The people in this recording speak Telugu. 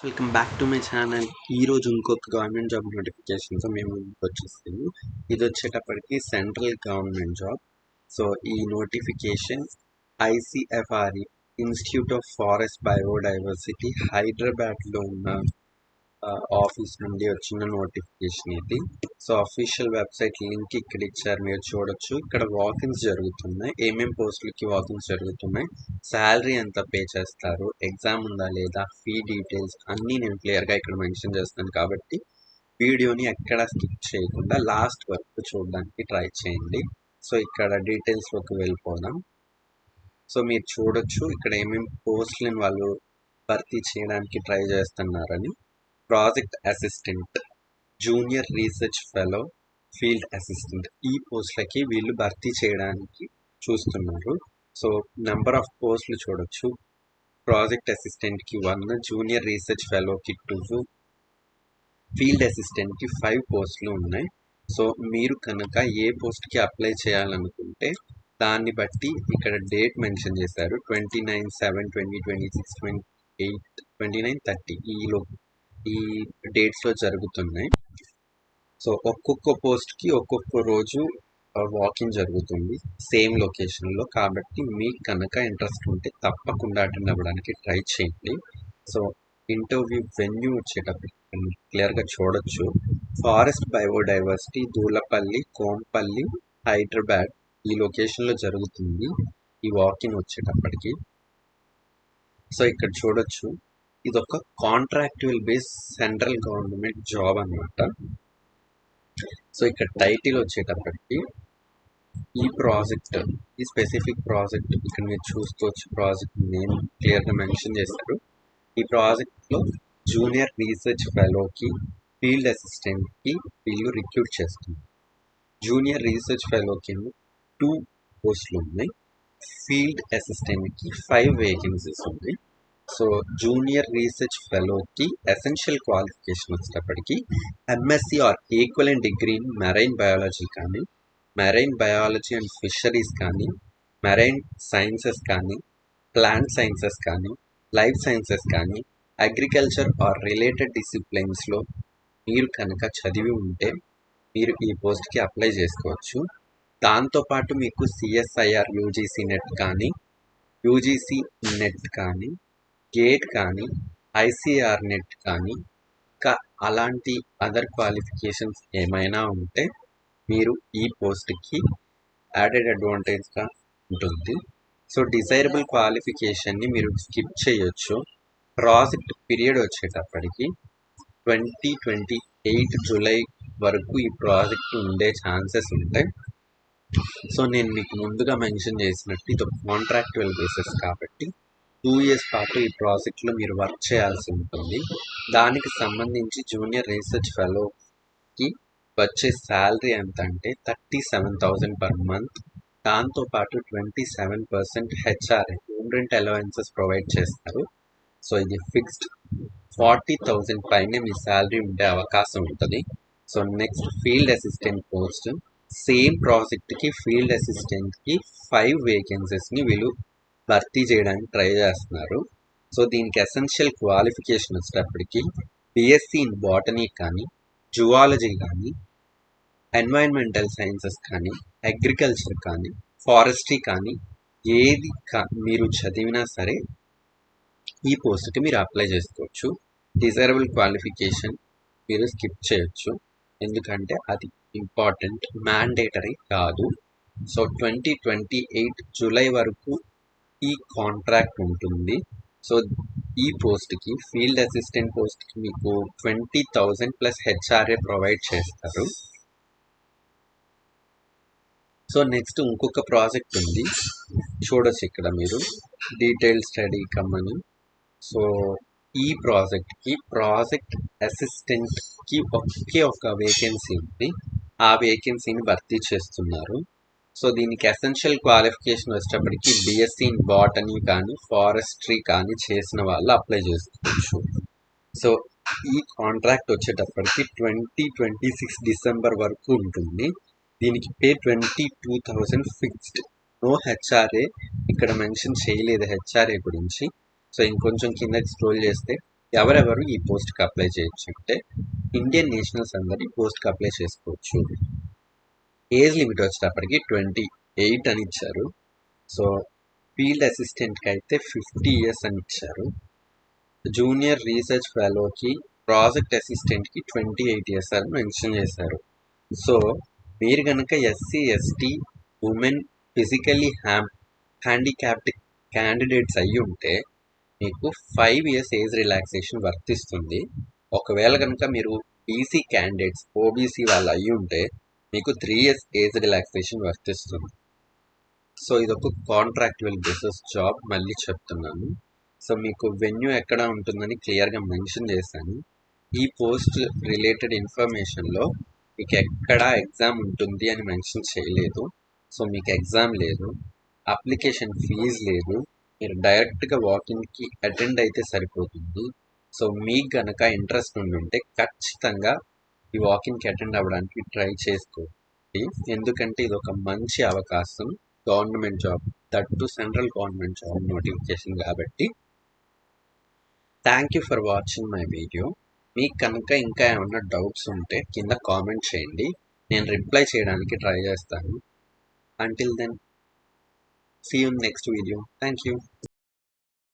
Welcome back to my channel. ఈరోజు ఇంకొక గవర్నమెంట్ జాబ్ నోటిఫికేషన్తో మేము ముందుకు వచ్చేస్తాము. ఇది వచ్చేటప్పటికి సెంట్రల్ గవర్నమెంట్ జాబ్. సో ఈ notification ICFRE institute of forest biodiversity హైదరాబాద్లో ఉన్న ఆఫీస్ నుండి వచ్చిన నోటిఫికేషన్ ఇది. సో అఫీషియల్ వెబ్సైట్ లింక్ ఇక్కడ ఇచ్చారు, మీరు చూడొచ్చు. ఇక్కడ వాకిన్స్ జరుగుతున్నాయి, ఏమేం పోస్టులకి వాకిన్స్ జరుగుతున్నాయి, శాలరీ ఎంత పే చేస్తారు, ఎగ్జామ్ ఉందా లేదా, ఫీ డీటెయిల్స్ అన్నీ నేను క్లియర్గా ఇక్కడ మెన్షన్ చేస్తాను. కాబట్టి వీడియోని ఎక్కడ స్కిప్ చేయకుండా లాస్ట్ వరకు చూడడానికి ట్రై చేయండి. సో ఇక్కడ డీటెయిల్స్లోకి వెళ్ళిపోదాం. సో మీరు చూడొచ్చు ఇక్కడ ఏమేమి పోస్టులను వాళ్ళు భర్తీ చేయడానికి ట్రై చేస్తున్నారని. Project assistant, junior research fellow, field assistant, ఈ పోస్టులకి వీళ్ళు భర్తీ చేయడానికి చూస్తున్నారు. సో నెంబర్ ఆఫ్ పోస్టులు చూడొచ్చు. ప్రాజెక్ట్ అసిస్టెంట్కి 1, జూనియర్ రీసెర్చ్ ఫెలోకి 2, ఫీల్డ్ అసిస్టెంట్కి 5 పోస్టులు ఉన్నాయి. సో మీరు కనుక ఏ పోస్ట్కి అప్లై చేయాలనుకుంటే దాన్ని బట్టి ఇక్కడ డేట్ మెన్షన్ చేశారు. 29/7/2026, 28, 29/30 ఈ డేట్స్లో జరుగుతున్నాయి. సో ఒక్కొక్క పోస్ట్కి ఒక్కొక్క రోజు వాకింగ్ జరుగుతుంది సేమ్ లొకేషన్లో. కాబట్టి మీకు కనుక ఇంట్రెస్ట్ ఉంటే తప్పకుండా అటెండ్ అవ్వడానికి ట్రై చేయండి. సో ఇంటర్వ్యూ వెన్యూ వచ్చేటప్పుడు క్లియర్గా చూడొచ్చు. ఫారెస్ట్ బయోడైవర్సిటీ, దూలపల్లి, కోంపల్లి, హైదరాబాద్ ఈ లొకేషన్లో జరుగుతుంది ఈ వాకింగ్ వచ్చేటప్పటికి. సో ఇక్కడ చూడొచ్చు, ఇది ఒక contractual base central government job అన్నమాట. సో ఇక్కడ టైటిల్ వచ్చేటప్పటికి ఈ ప్రాజెక్ట్, ఈ స్పెసిఫిక్ ప్రాజెక్ట్ ఇక్కడ మీరు చూసుకోవచ్చు. ప్రాజెక్ట్ నేమ్ క్లియర్గా మెన్షన్ చేశారు. ఈ ప్రాజెక్ట్లో జూనియర్ రీసెర్చ్ ఫెలోకి, ఫీల్డ్ అసిస్టెంట్కి వీళ్ళు రిక్రూట్ చేస్తున్నారు. జూనియర్ రీసెర్చ్ ఫెలోకి 2 పోస్టులు ఉన్నాయి, ఫీల్డ్ అసిస్టెంట్కి 5 వేకెన్సీస్ ఉన్నాయి. సో జూనియర్ రీసెర్చ్ ఫెలోకి ఎసెన్షియల్ క్వాలిఫికేషన్ వచ్చేటప్పటికి MSc or equivalent degree in marine biology కానీ, మెరైన్ బయాలజీ అండ్ ఫిషరీస్ కానీ, మెరైన్ సైన్సెస్ కానీ, ప్లాంట్ సైన్సెస్ కానీ, లైఫ్ సైన్సెస్ కానీ, అగ్రికల్చర్ ఆర్ రిలేటెడ్ డిసిప్లిన్స్లో మీరు కనుక చదివి ఉంటే మీరు ఈ పోస్ట్కి అప్లై చేసుకోవచ్చు. దాంతోపాటు మీకు CSIR UGC నెట్ కానీ, UGC నెట్ కానీ, గేట్ కానీ, ICR నెట్ కానీ, ఇంకా అలాంటి అదర్ క్వాలిఫికేషన్స్ ఏమైనా ఉంటే మీరు ఈ పోస్ట్కి యాడెడ్ అడ్వాంటేజ్గా ఉంటుంది. సో డిజైరబుల్ క్వాలిఫికేషన్ని మీరు స్కిప్ చేయొచ్చు. ప్రాజెక్ట్ పీరియడ్ వచ్చేటప్పటికి 2028 జూలై వరకు ఈ ప్రాజెక్ట్ ఉండే ఛాన్సెస్ ఉంటాయి. సో నేను మీకు ముందుగా మెన్షన్ చేసినట్టు ఇది ఒక కాంట్రాక్చువల్ బేసిస్ కాబట్టి 2 years పాటు ఈ ప్రాజెక్ట్లో మీరు వర్క్ చేయాల్సి ఉంటుంది. దానికి సంబంధించి జూనియర్ రీసెర్చ్ ఫెలోకి వచ్చే శాలరీ ఎంత అంటే 37,000 పర్ మంత్. దాంతోపాటు 27% HRA home rent allowances provide చేస్తారు. సో ఇది ఫిక్స్డ్. 40,000 పైనే మీ శాలరీ ఉండే అవకాశం ఉంటుంది. So next field assistant post, same ప్రాజెక్ట్కి ఫీల్డ్ అసిస్టెంట్కి 5 వేకెన్సీస్ని వీళ్ళు భర్తీ చేయడానికి ట్రై చేస్తున్నారు. సో దీనికి ఎసెన్షియల్ క్వాలిఫికేషన్ వచ్చేటప్పటికి BSc ఇన్ బాటనీ కానీ, జువాలజీ కానీ, ఎన్వైరన్మెంటల్ సైన్సెస్ కానీ, అగ్రికల్చర్ కానీ, ఫారెస్ట్రీ కానీ ఏది మీరు చదివినా సరే ఈ పోస్ట్కి మీరు అప్లై చేసుకోవచ్చు. డిజైరబుల్ క్వాలిఫికేషన్ మీరు స్కిప్ చేయొచ్చు, ఎందుకంటే అది ఇంపార్టెంట్, మ్యాండేటరీ కాదు. సో 2028 జూలై వరకు ఈ కాంట్రాక్ట్ ఉంటుంది. సో ఈ పోస్ట్కి ఫీల్డ్ అసిస్టెంట్ పోస్ట్కి మీకు 20,000 ప్లస్ HRA ప్రొవైడ్ చేస్తారు. సో నెక్స్ట్ ఇంకొక ప్రాజెక్ట్ ఉంది, చూడొచ్చు ఇక్కడ మీరు డీటెయిల్ స్టడీ కమ్మని. సో ఈ ప్రాజెక్ట్కి ప్రాజెక్ట్ అసిస్టెంట్కి ఒకే ఒక వేకెన్సీ ఉంది, ఆ వేకెన్సీని భర్తీ చేస్తున్నారు. సో దీనికి ఎసెన్షియల్ క్వాలిఫికేషన్ వచ్చేటప్పటికి BSc ఇన్ బాటనీ కానీ, ఫారెస్ట్రీ కానీ చేసిన వాళ్ళు అప్లై చేసుకోవచ్చు. సో ఈ కాంట్రాక్ట్ వచ్చేటప్పటికి 2026 డిసెంబర్ వరకు ఉంటుంది. దీనికి పే 22,000 ఫిక్స్డ్, నో HRA ఇక్కడ మెన్షన్ చేయలేదు HRA గురించి. సో ఇంకొంచెం కిందకి స్క్రోల్ చేస్తే ఎవరెవరు ఈ పోస్ట్కి అప్లై చేయొచ్చు అంటే ఇండియన్ నేషనల్స్ అందరూ ఈ పోస్ట్కి అప్లై చేసుకోవచ్చు. ఏజ్ లిమిట్ వచ్చేటప్పటికి 28 అని ఇచ్చారు. సో ఫీల్డ్ అసిస్టెంట్కి అయితే 50 years అని ఇచ్చారు. జూనియర్ రీసెర్చ్ ఫెలోకి, ప్రాజెక్ట్ అసిస్టెంట్కి 28 years అని మెన్షన్ చేశారు. సో మీరు కనుక SC, ST, women, physically handicapped candidates అయ్యి ఉంటే మీకు 5 years ఏజ్ రిలాక్సేషన్ వర్తిస్తుంది. ఒకవేళ కనుక మీరు బీసీ క్యాండిడేట్స్, ఓబీసీ వాళ్ళు అయ్యి ఉంటే మీకు 3 years ఏజ్ రిలాక్సేషన్ వర్తిస్తుంది. సో ఇదొక కాంట్రాక్చువల్ బేసిస్ జాబ్, మళ్ళీ చెప్తున్నాను. సో మీకు వెన్యూ ఎక్కడ ఉంటుందని క్లియర్గా మెన్షన్ చేశాను. ఈ పోస్ట్ రిలేటెడ్ ఇన్ఫర్మేషన్లో మీకు ఎక్కడ ఎగ్జామ్ ఉంటుంది అని మెన్షన్ చేయలేదు. సో మీకు ఎగ్జామ్ లేదు, అప్లికేషన్ ఫీజు లేదు, మీరు డైరెక్ట్గా వాకిన్కి అటెండ్ అయితే సరిపోతుంది. సో మీకు కనుక ఇంట్రెస్ట్ ఉంటే ఖచ్చితంగా ఈ వాకిన్కి అటెండ్ అవ్వడానికి ట్రై చేసుకోండి. ఎందుకంటే ఇది ఒక మంచి అవకాశం, government job, that to central government job notification కాబట్టి. Thank you for watching my video. మీకు కనుక ఇంకా ఏమన్నా డౌట్స్ ఉంటే కింద కామెంట్ చేయండి, నేను రిప్లై చేయడానికి ట్రై చేస్తాను. Until then, see you in next video. Thank you.